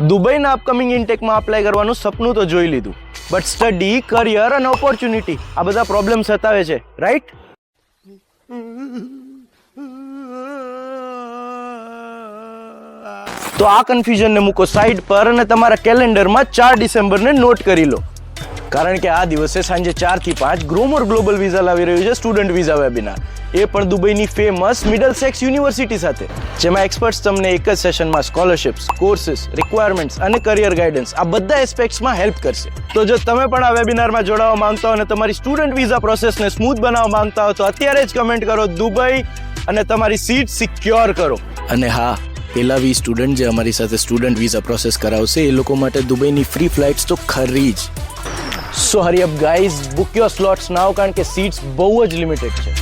દુબઈના upcoming ઇન્ટેકમાં apply કરવાનું સપનું તો જોઈ લીધું, બટ સ્ટડી, કરિયર અને ઓપોર્ચ્યુનિટી આ બધા પ્રોબ્લેમ સતાવે છે, રાઈટ? તો આ કન્ફ્યુઝનને મૂકો સાઈડ પર અને તમારા કેલેન્ડરમાં 4 ડિસેમ્બરને નોટ કરી લો, કારણ કે આ દિવસે સાંજે 4 થી 5 ગ્રોમર ગ્લોબલ વિઝા લાવી રહ્યું છે સ્ટુડન્ટ વિઝા વેબિનાર, એ પણ દુબઈની ફેમસ મિડલસેક્સ યુનિવર્સિટી સાથે, જેમાં એક્સપર્ટ્સ તમને એક જ સેશનમાં સ્કોલરશિપ્સ, કોર્સિસ, રિક્વાયરમેન્ટ્સ અને કરિયર ગાઈડન્સ આ બધા એસ્પેક્ટ્સમાં હેલ્પ કરશે. તો જો તમે પણ આ વેબિનારમાં જોડાવા માંગતા હો અને તમારી સ્ટુડન્ટ વિઝા પ્રોસેસને સ્મૂથ બનાવવા માંગતા હો તો અત્યારે જ કમેન્ટ કરો દુબઈ અને તમારી સીટ સિક્યોર કરો. અને હા, પેલા 20 સ્ટુડન્ટ જે અમારી સાથે સ્ટુડન્ટ વિઝા પ્રોસેસ કરાવશે એ લોકો માટે દુબઈની ફ્રી ફ્લાઇટ્સ તો ખરી જ. So hurry up guys, book your slots now, કારણ કે સીટ્સ બહુ જ લિમિટેડ છે.